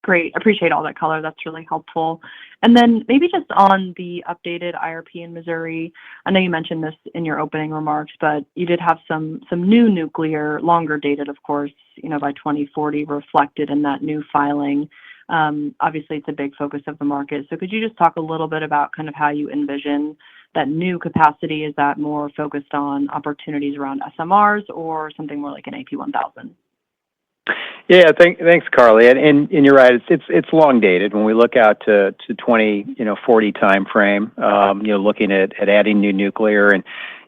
Great. Appreciate all that color. That's really helpful. And then maybe just on the updated IRP in Missouri, I know you mentioned this in your opening remarks, but you did have some new nuclear, longer dated, of course, by 2040 reflected in that new filing. Obviously, it's a big focus of the market. So could you just talk a little bit about kind of how you envision that new capacity? Is that more focused on opportunities around SMRs or something more like an AP 1000? Yeah, thanks, Carly. And you're right. It's long dated. When we look out to 2040 time frame, looking at adding new nuclear, and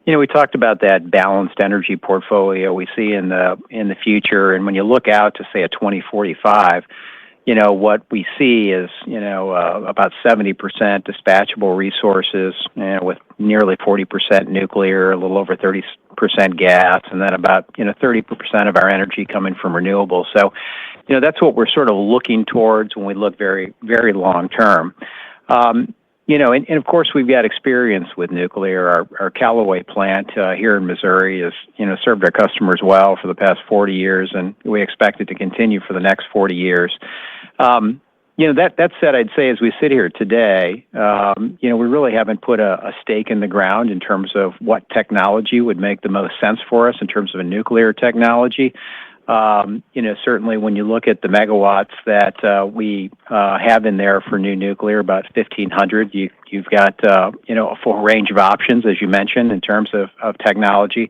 we talked about that balanced energy portfolio we see in the future. And when you look out to say a 2045, what we see is about 70% dispatchable resources, with nearly 40% nuclear, a little over 30% gas, and then about 30% of our energy coming from renewables. So, that's what we're sort of looking towards when we look very, very long term. And of course we've got experience with nuclear. Our Callaway plant here in Missouri has served our customers well for the past 40 years, and we expect it to continue for the next 40 years. That said, I'd say as we sit here today, we really haven't put a stake in the ground in terms of what technology would make the most sense for us in terms of a nuclear technology. Certainly when you look at the megawatts that we have in there for new nuclear, about 1,500, you've got a full range of options, as you mentioned, in terms of technology.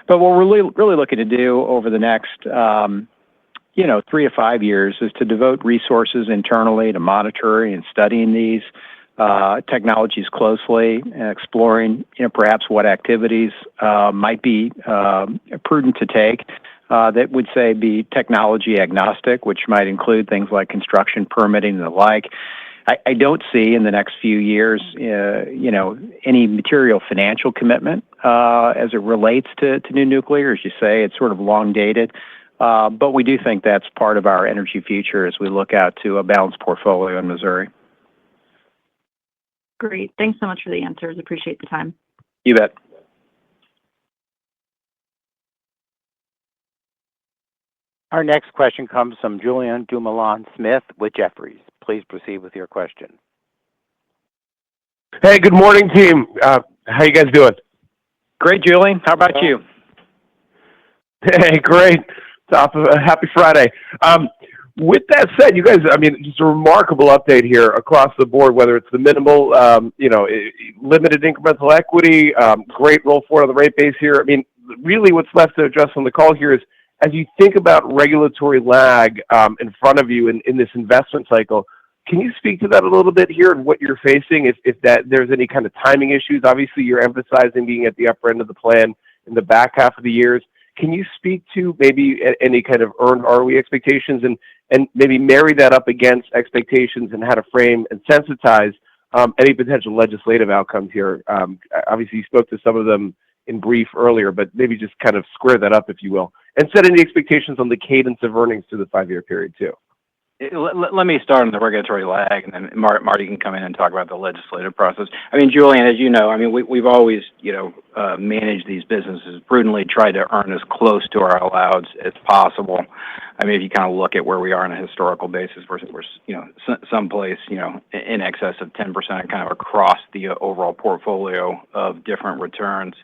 But what we're really looking to do over the next 3 to 5 years is to devote resources internally to monitoring and studying these technologies closely and exploring, perhaps what activities might be prudent to take that would, say, be technology agnostic, which might include things like construction, permitting, and the like. I don't see in the next few years, any material financial commitment as it relates to new nuclear. As you say, it's sort of long dated. But we do think that's part of our energy future as we look out to a balanced portfolio in Missouri. Great. Thanks so much for the answers. Appreciate the time. You bet. Our next question comes from Julien Dumoulin-Smith with Jefferies. Please proceed with your question. Hey, good morning, team. How you guys doing? Great, Julian. How about you? Hey, great. Happy Friday. With that said, you guys, just a remarkable update here across the board, whether it's the minimal, limited incremental equity, great roll forward on the rate base here. Really what's left to address on the call here is, as you think about regulatory lag in front of you in this investment cycle, can you speak to that a little bit here and what you're facing, if there's any kind of timing issues? Obviously, you're emphasizing being at the upper end of the plan in the back half of the years. Can you speak to maybe any kind of earned ROE expectations and maybe marry that up against expectations and how to frame and sensitize any potential legislative outcomes here? Obviously, you spoke to some of them in brief earlier, but maybe just kind of square that up, if you will, and set any expectations on the cadence of earnings through the 5-year period, too. Let me start on the regulatory lag, and then Marty can come in and talk about the legislative process. Julian, as you know, we've always, managed these businesses prudently, tried to earn as close to our alloweds as possible. If you kind of look at where we are on a historical basis versus, someplace, in excess of 10% kind of across the overall portfolio of different returns.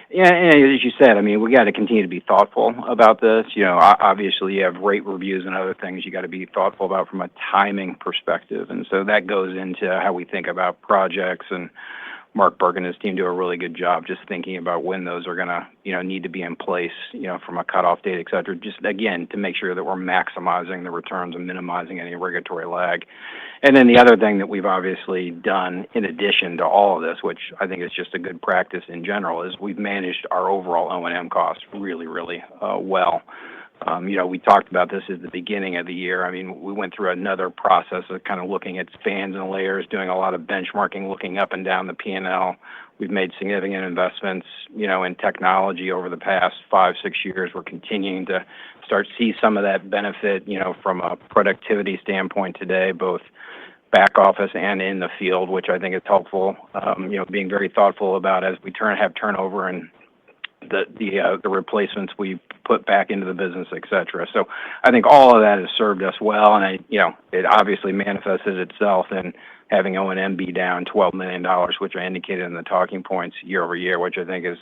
Yeah, and as you said, we got to continue to be thoughtful about this. Obviously you have rate reviews and other things you got to be thoughtful about from a timing perspective. And so that goes into how we think about projects, and Mark Burke and his team do a really good job just thinking about when those are going to, need to be in place, from a cutoff date, et cetera, just again, to make sure that we're maximizing the returns and minimizing any regulatory lag. And then the other thing that we've obviously done in addition to all of this, which I think is just a good practice in general, is we've managed our overall O&M costs really, really well. We talked about this at the beginning of the year. I mean, we went through another process of kind of looking at spans and layers, doing a lot of benchmarking, looking up and down the P&L. We've made significant investments, in technology over the past 5-6 years. We're continuing to start to see some of that benefit, from a productivity standpoint today, both back office and in the field, which I think is helpful. Being very thoughtful about as we have turnover and the replacements we put back into the business, et cetera. So I think all of that has served us well, and it obviously manifested itself in having O&M be down $12 million, which I indicated in the talking points year over year, which I think is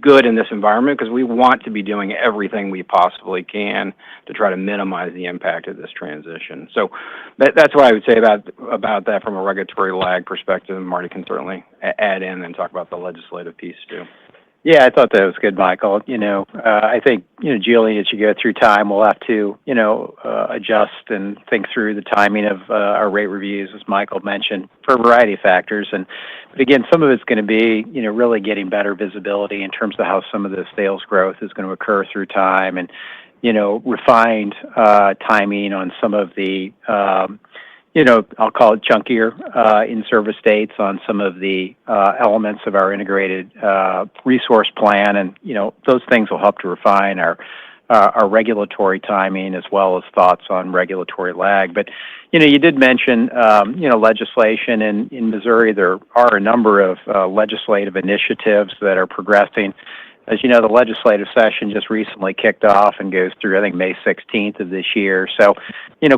good in this environment because we want to be doing everything we possibly can to try to minimize the impact of this transition. So that's what I would say about that from a regulatory lag perspective. And Marty can certainly add in and talk about the legislative piece too. Yeah, I thought that was good, Michael. I think, Julie, as you go through time, we'll have to, adjust and think through the timing of our rate reviews, as Michael mentioned, for a variety of factors. But again, some of it's going to be, really getting better visibility in terms of how some of the sales growth is going to occur through time and, refined timing on some of the, I'll call it chunkier in-service dates on some of the elements of our integrated resource plan. And, those things will help to refine our regulatory timing as well as thoughts on regulatory lag. But, you did mention, legislation in Missouri. There are a number of legislative initiatives that are progressing. As you know, the legislative session just recently kicked off and goes through, I think, May 16th of this year. So,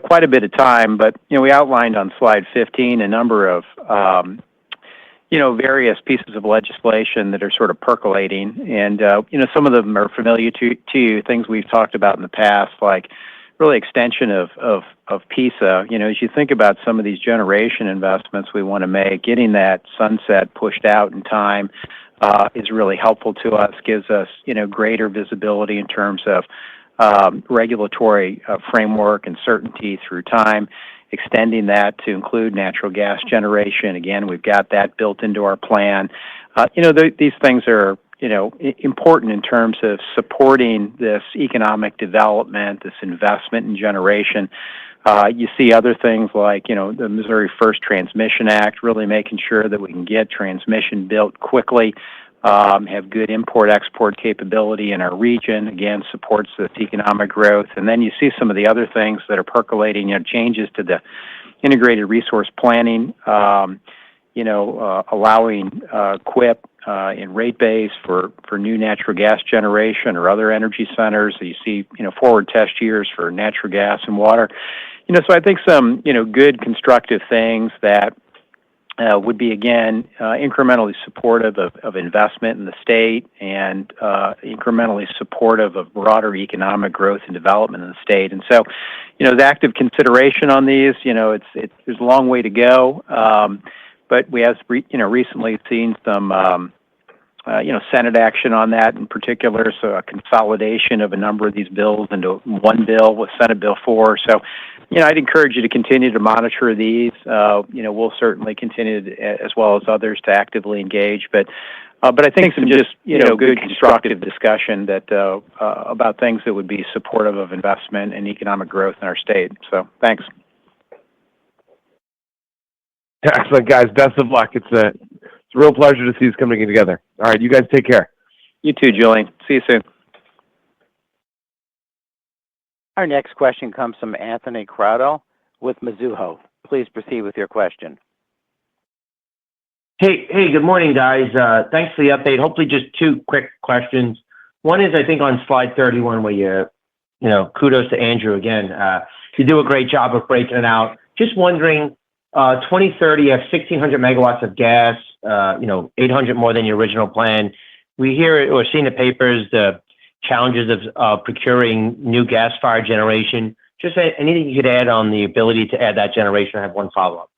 quite a bit of time. But, we outlined on slide 15 a number of, various pieces of legislation that are sort of percolating. And, some of them are familiar to you, things we've talked about in the past, like really extension of PISA. As you think about some of these generation investments we want to make, getting that sunset pushed out in time is really helpful to us, gives us, greater visibility in terms of regulatory framework and certainty through time, extending that to include natural gas generation. Again, we've got that built into our plan. These things are, important in terms of supporting this economic development, this investment in generation. You see other things like, the Missouri First Transmission Act, really making sure that we can get transmission built quickly, have good import-export capability in our region, again, supports this economic growth. And then you see some of the other things that are percolating, changes to the integrated resource planning, allowing QIP in rate base for new natural gas generation or other energy centers. So you see, forward test years for natural gas and water. So I think some, good constructive things that would be, again, incrementally supportive of investment in the state and incrementally supportive of broader economic growth and development in the state. And so, the active consideration on these, there's a long way to go, but we have, recently seen some, Senate action on that in particular, so a consolidation of a number of these bills into one bill with Senate Bill 4. So, I'd encourage you to continue to monitor these. We'll certainly continue to, as well as others, to actively engage. But I think some just, good constructive discussion that about things that would be supportive of investment and economic growth in our state. So, thanks. Excellent, guys. Best of luck. It's a real pleasure to see us coming together. All right, you guys take care. You too, Julian. See you soon. Our next question comes from Anthony Crowdell with Mizuho. Please proceed with your question. Hey, good morning, guys. Thanks for the update. Hopefully just two quick questions. One is, I think, on slide 31, where kudos to Andrew again. You do a great job of breaking it out. Just wondering, 2030, you have 1,600 megawatts of gas, 800 more than your original plan. We hear or see in the papers the challenges of procuring new gas-fired generation. Just anything you could add on the ability to add that generation? I have one follow-up.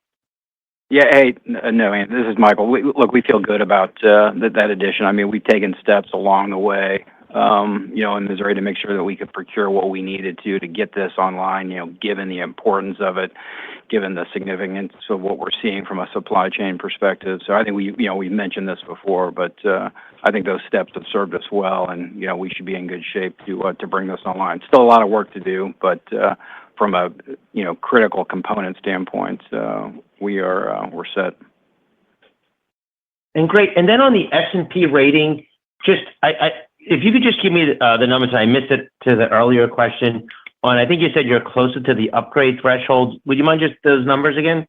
Yeah, hey, no, this is Michael. We feel good about that addition. I mean, we've taken steps along the way in Missouri to make sure that we could procure what we needed to get this online, given the importance of it, given the significance of what we're seeing from a supply chain perspective. So I think we've mentioned this before, but I think those steps have served us well, and, we should be in good shape to bring this online. Still a lot of work to do, but from a, critical component standpoint, we're set. And great. And then on the S&P rating, just if you could just give me the numbers, I missed it to the earlier question on, I think you said you're closer to the upgrade threshold. Would you mind just those numbers again?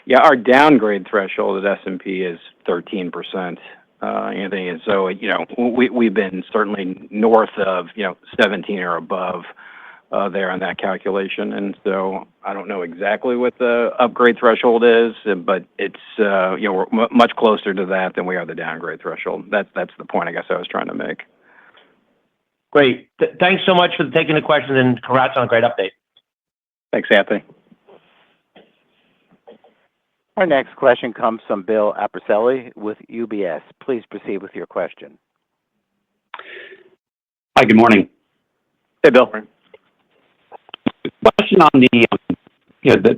Yeah, our downgrade threshold at S&P is 13%, Anthony. And so, we've been certainly north of, 17 or above there on that calculation. And so I don't know exactly what the upgrade threshold is, but it's, we're much closer to that than we are the downgrade threshold. That's the point I guess I was trying to make. Great. Thanks so much for taking the question, and congrats on a great update. Thanks, Anthony. Our next question comes from Bill Appicelli with UBS. Please proceed with your question. Hi, good morning. Hey, Bill. Question on the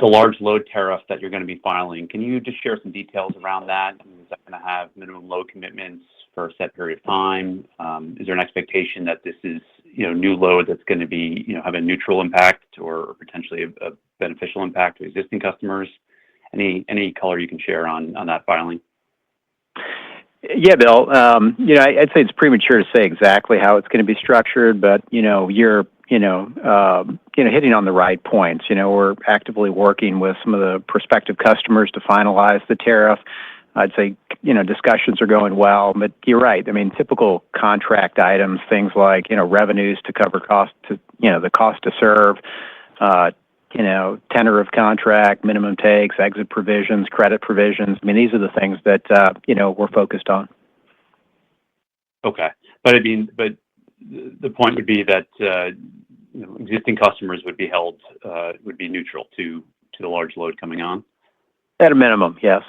large load tariff that you're going to be filing. Can you just share some details around that? Is that going to have minimum load commitments for a set period of time? Is there an expectation that this is, new load that's going to be, have a neutral impact or potentially a beneficial impact to existing customers? Any color you can share on that filing? Yeah, Bill. I'd say it's premature to say exactly how it's going to be structured, but you're hitting on the right points. We're actively working with some of the prospective customers to finalize the tariff. I'd say, discussions are going well, but you're right. I mean, typical contract items, things like, revenues to cover the cost to serve, tenor of contract, minimum takes, exit provisions, credit provisions. I mean, these are the things that, we're focused on. Okay. But the point would be that, existing customers would be held, would be neutral to the large load coming on? At a minimum, yes.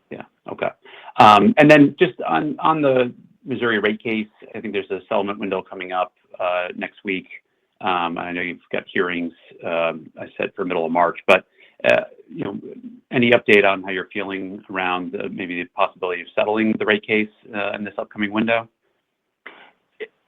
Yeah. Okay. And then just on the Missouri rate case, I think there's a settlement window coming up next week. I know you've got hearings, I said for middle of March, but any update on how you're feeling around maybe the possibility of settling the rate case in this upcoming window?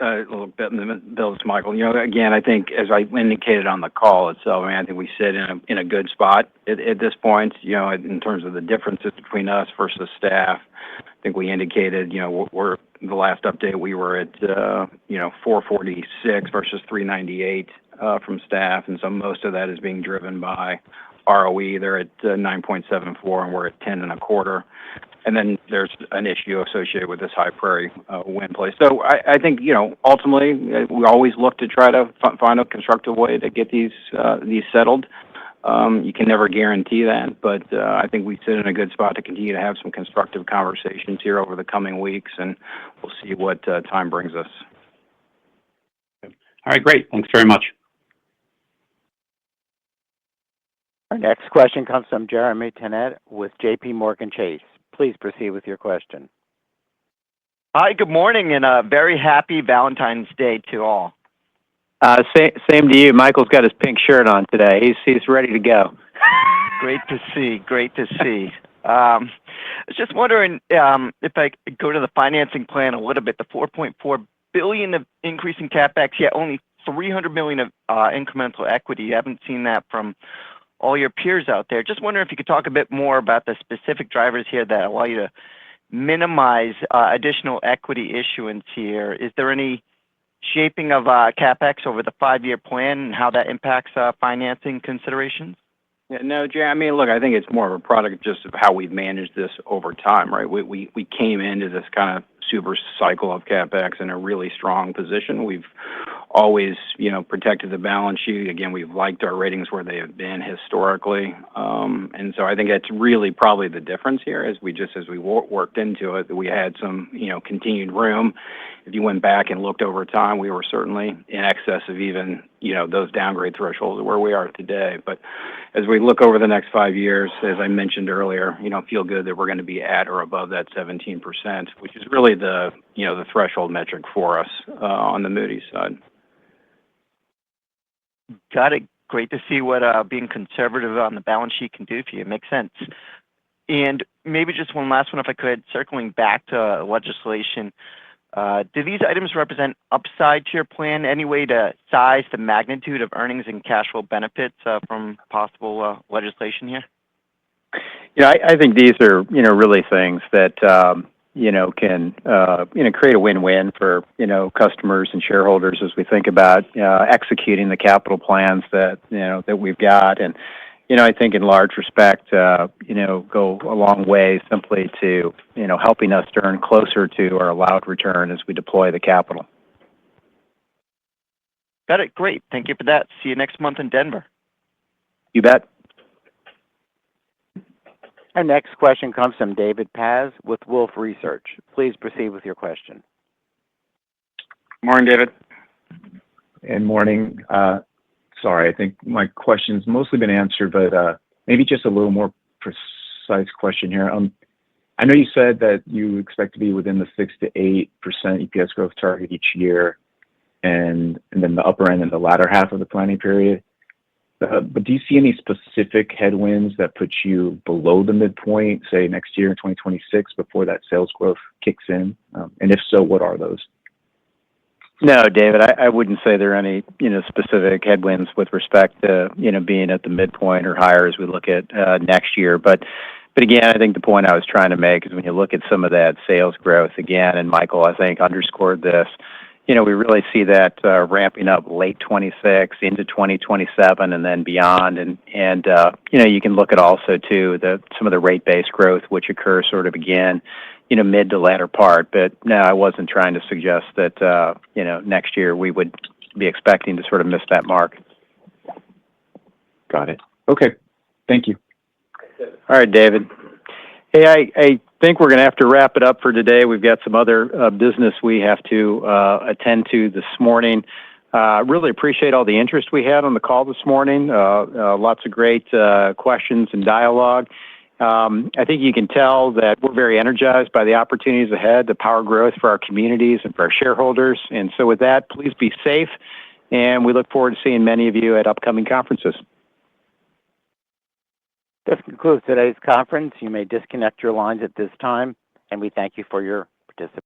A little bit, Bill, it's Michael. Again, I think as I indicated on the call itself, I think we sit in a good spot at this point. In terms of the differences between us versus staff, I think we indicated, we're the last update we were at 446 versus 398 from staff, and so most of that is being driven by ROE. They're at 9.74, and we're at 10.25. And then there's an issue associated with this High Prairie wind play. So I think, ultimately, we always look to try to find a constructive way to get these settled. You can never guarantee that, but I think we sit in a good spot to continue to have some constructive conversations here over the coming weeks, and we'll see what time brings us. All right, great. Thanks very much. Our next question comes from Jeremy Tonet with J.P. Morgan Chase. Please proceed with your question. Hi, good morning, and a very happy Valentine's Day to all. Same to you. Michael's got his pink shirt on today. He's ready to go. Great to see. I was just wondering if I could go to the financing plan a little bit. The $4.4 billion of increase in CapEx, yet only $300 million of incremental equity. You haven't seen that from all your peers out there. Just wondering if you could talk a bit more about the specific drivers here that allow you to minimize additional equity issuance here. Is there any shaping of CapEx over the 5-year plan and how that impacts financing considerations? Yeah, no, Jay, look, I think it's more of a product just of how we've managed this over time, right? We came into this kind of super cycle of CapEx in a really strong position. We've always, protected the balance sheet. Again, we've liked our ratings where they have been historically. And so I think that's really probably the difference here as we worked into it, that we had some, continued room. if you went back and looked over time, we were certainly in excess of even, those downgrade thresholds where we are today. But as we look over the next 5 years, as I mentioned earlier, feel good that we're going to be at or above that 17%, which is really the threshold metric for us on the Moody's side. Got it. Great to see what being conservative on the balance sheet can do for you. It makes sense. And maybe just one last one, if I could, circling back to legislation. Do these items represent upside to your plan? Any way to size the magnitude of earnings and cash flow benefits from possible legislation here? I think these are, really things that, can, create a win-win for, customers and shareholders as we think about executing the capital plans that, that we've got. And, I think in large respect, go a long way simply to, helping us turn closer to our allowed return as we deploy the capital. Got it. Great. Thank you for that. See you next month in Denver. You bet. Our next question comes from David Paz with Wolfe Research. Please proceed with your question. Morning, David. And morning. Sorry, I think my question's mostly been answered, but maybe just a little more precise question here. I know you said that you expect to be within the 6 to 8% EPS growth target each year, and then the upper end in the latter half of the planning period. But do you see any specific headwinds that put you below the midpoint, say next year in 2026, before that sales growth kicks in? And if so, what are those? No, David, I wouldn't say there are any, specific headwinds with respect to, being at the midpoint or higher as we look at next year. But again, I think the point I was trying to make is when you look at some of that sales growth again, and Michael, I think, underscored this, we really see that ramping up late 26 into 2027 and then beyond. And you can look at also, too, some of the rate-based growth, which occurs sort of again, mid to latter part. But no, I wasn't trying to suggest that, next year we would be expecting to sort of miss that mark. Got it. Okay. Thank you. All right, David. Hey, I think we're going to have to wrap it up for today. We've got some other business we have to attend to this morning. Really appreciate all the interest we had on the call this morning. Lots of great questions and dialogue. I think you can tell that we're very energized by the opportunities ahead to power growth for our communities and for our shareholders. And so with that, please be safe, and we look forward to seeing many of you at upcoming conferences. This concludes today's conference. You may disconnect your lines at this time, and we thank you for your participation.